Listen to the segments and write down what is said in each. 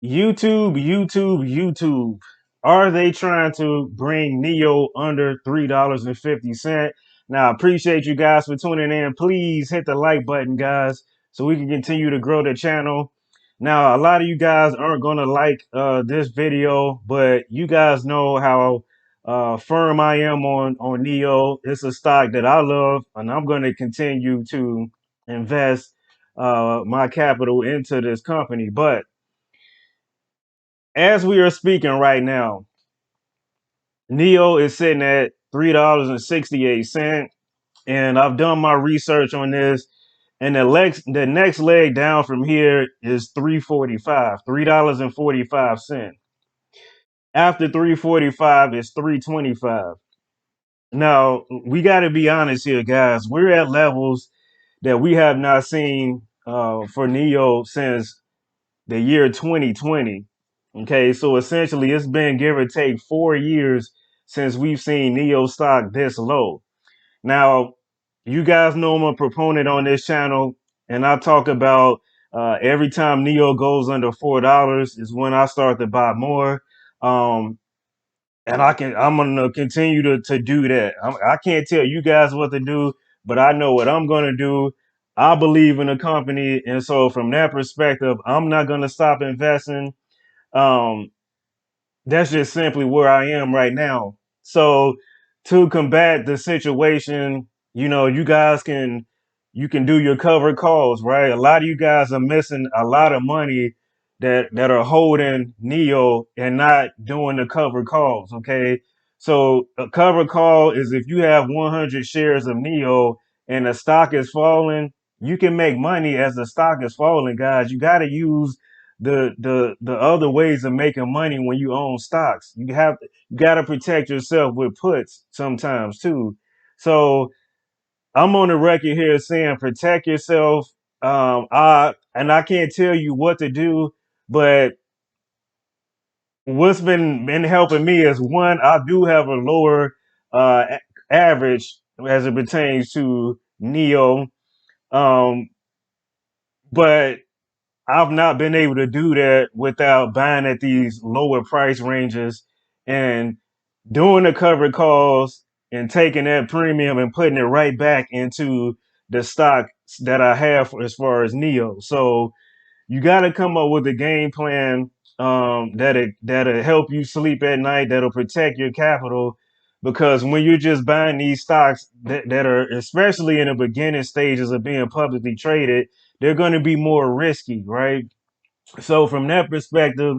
YouTube. Are they trying to bring Neo under $3.50? Now, I appreciate you guys for tuning in. Please hit the like button, guys, so we can continue to grow the channel. Now, a lot of you guys aren't going to like this video, but you guys know how firm I am on Neo. It's a stock that I love, and I'm going to continue to invest my capital into this company. But as we are speaking right now, Neo is sitting at $3.68, and I've done my research on this. And the next leg down from here is 345, $3.45. After 345 is 325. Now we got to be honest here, guys. We're at levels that we have not seen for Neo since the year 2020. Okay, so essentially it's been give or take 4 years since we've seen Neo stock this low. Now, you guys know I'm a proponent on this channel, and I talk about every time Neo goes under $4 is when I start to buy more. Um, and I'm gonna continue to do that. I can't tell you guys what to do, but I know what I'm gonna do. I believe in the company, and so from that perspective, I'm not gonna stop investing. Um, that's just simply where I am right now. So to combat the situation, you guys can do your cover calls, right? A lot of you guys are missing a lot of money that are holding Neo and not doing the cover calls. Okay. So a cover call is if you have 100 shares of Neo and the stock is falling, you can make money as the stock is falling, guys. You got to use the other ways of making money when you own stocks. You got to protect yourself with puts sometimes too. So I'm on the record here saying protect yourself. I can't tell you what to do, but what's been helping me is one, I do have a lower average as it pertains to Neo, um, but I've not been able to do that without buying at these lower price ranges and doing the cover calls and taking that premium and putting it right back into the stock that I have as far as Neo. So you got to come up with a game plan that'll help you sleep at night, that'll protect your capital. Because when you're just buying these stocks that are, especially in the beginning stages of being publicly traded, they're going to be more risky, right? So from that perspective,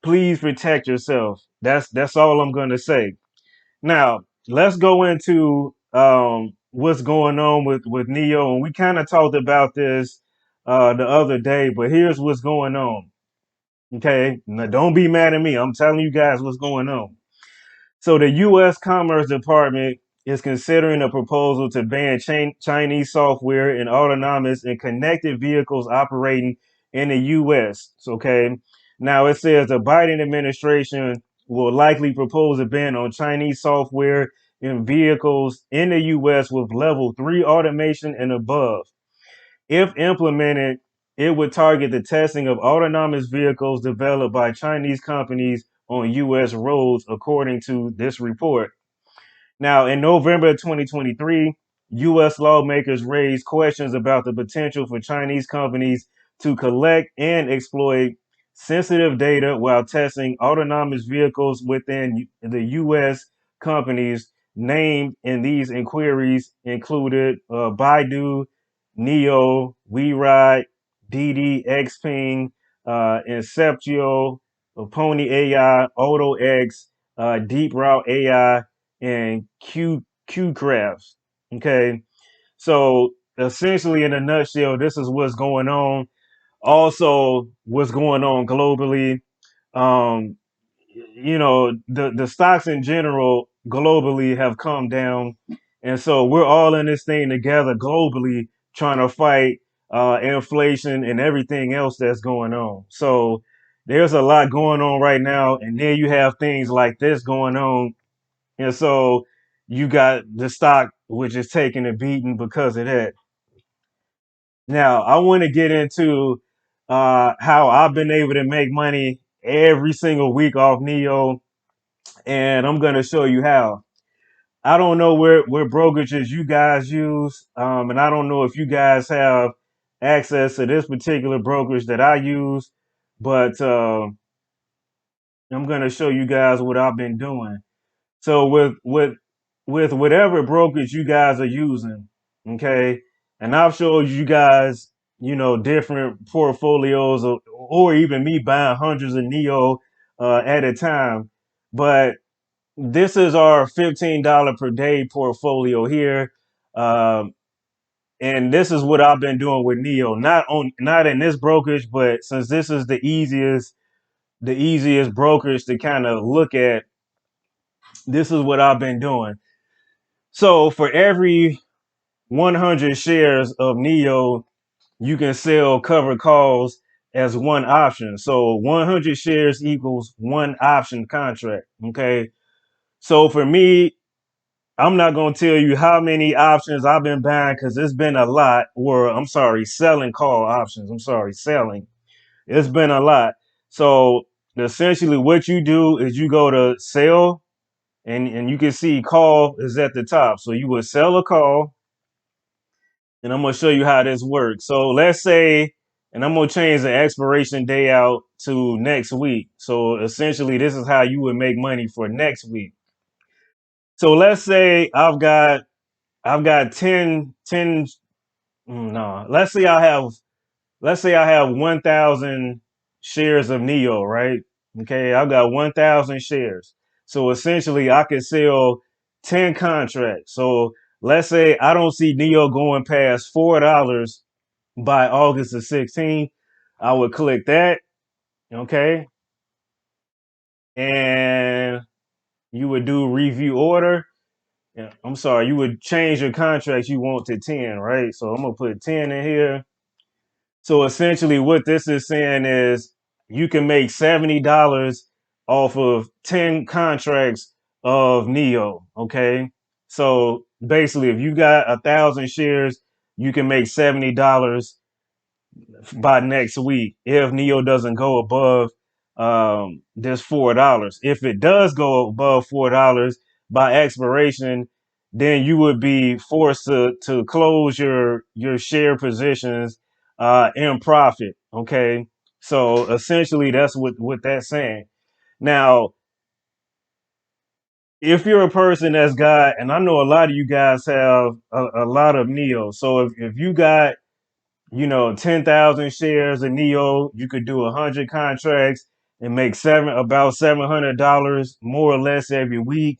please protect yourself. That's all I'm going to say. Now let's go into what's going on with Neo, and we kind of talked about this the other day, but here's what's going on. Okay, now don't be mad at me. I'm telling you guys what's going on. So the U.S. Commerce Department is considering a proposal to ban Chinese software in autonomous and connected vehicles operating in the U.S. Okay, now it says the Biden administration will likely propose a ban on Chinese software in vehicles in the U.S. with level 3 automation and above. If implemented, it would target the testing of autonomous vehicles developed by Chinese companies on U.S. roads, according to this report. Now, in November 2023, U.S. lawmakers raised questions about the potential for Chinese companies to collect and exploit sensitive data while testing autonomous vehicles within the U.S. Companies named in these inquiries included Baidu, Neo, WeRide, Didi, Xpeng, Inceptio, Pony AI, AutoX, Deep Route AI, and Qcraft. Okay, so essentially, in a nutshell, this is what's going on. Also, what's going on globally. Um, the stocks in general globally have come down, and so we're all in this thing together globally, trying to fight inflation and everything else that's going on. So there's a lot going on right now, and then you have things like this going on, and so you got the stock which is taking a beating because of that. Now, I want to get into how I've been able to make money every single week off Neo, and I'm gonna show you how. I don't know where brokerages you guys use, and I don't know if you guys have access to this particular brokerage that I use, but I'm gonna show you guys what I've been doing. So with whatever brokerage you guys are using, okay, and I've showed you guys, different portfolios, or even me buying hundreds of Neo at a time, but this is our $15 per day portfolio here. Um, and this is what I've been doing with Neo. Not in this brokerage, but since this is the easiest brokerage to kind of look at, this is what I've been doing. So for every 100 shares of Neo, you can sell covered calls as one option. So 100 shares equals one option contract. Okay. So for me, I'm not going to tell you how many options I've been buying because it's been a lot. Or I'm sorry, selling call options. I'm sorry, selling. It's been a lot. So essentially, what you do is you go to sell, and you can see call is at the top. So you would sell a call, and I'm going to show you how this works. So let's say, and I'm going to change the expiration day out to next week. So essentially, this is how you would make money for next week. So let's say I've got 10. No, let's say I have 1,000 shares of Neo, right? Okay, I've got 1,000 shares. So essentially I could sell 10 contracts. So let's say I don't see Neo going past $4 by August the 16th. I would click that, okay? And you would do review order. Yeah, I'm sorry, you would change your contracts you want to 10, right? So I'm gonna put 10 in here. So essentially, what this is saying is you can make $70 off of 10 contracts of Neo. Okay. So basically, if you got 1,000 shares, you can make $70 by next week if Neo doesn't go above this $4. If it does go above $4 by expiration, then you would be forced to close your share positions in profit. Okay, so essentially that's what that's saying. Now, if you're a person that's got, and I know a lot of you guys have a lot of Neo, so if you got 10,000 shares of Neo, you could do 100 contracts and make about $700 more or less every week.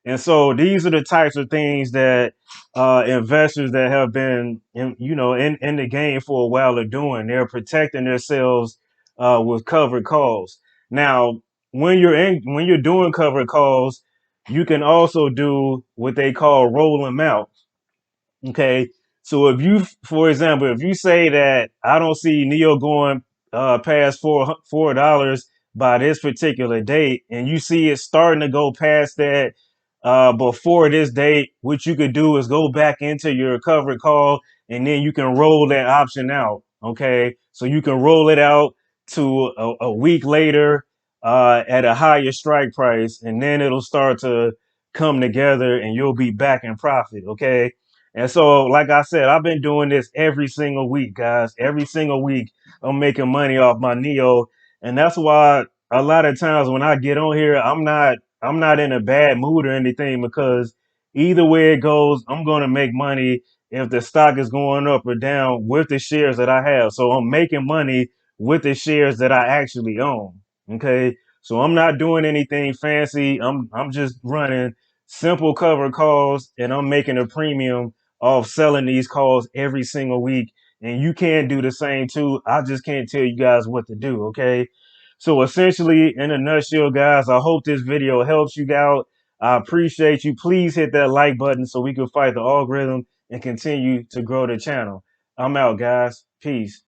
And so these are the types of things that investors that have been in the game for a while are doing. They're protecting themselves with covered calls. Now, when you're doing covered calls, you can also do what they call roll them out. Okay. So if you, for example, if you say that I don't see Neo going past $4 by this particular date, and you see it starting to go past that before this date, what you could do is go back into your covered call, and then you can roll that option out. Okay. So you can roll it out to a week later at a higher strike price, and then it'll start to come together, and you'll be back in profit. Okay. And so, like I said, I've been doing this every single week, guys. Every single week, I'm making money off my Neo, and that's why a lot of times when I get on here, I'm not in a bad mood or anything because either way it goes, I'm going to make money if the stock is going up or down with the shares that I have. So I'm making money with the shares that I actually own. Okay, so I'm not doing anything fancy. I'm just running simple cover calls, and I'm making a premium of selling these calls every single week. And you can do the same too. I just can't tell you guys what to do. Okay. So essentially, in a nutshell, guys, I hope this video helps you out. I appreciate you. Please hit that like button so we can fight the algorithm and continue to grow the channel. I'm out, guys. Peace.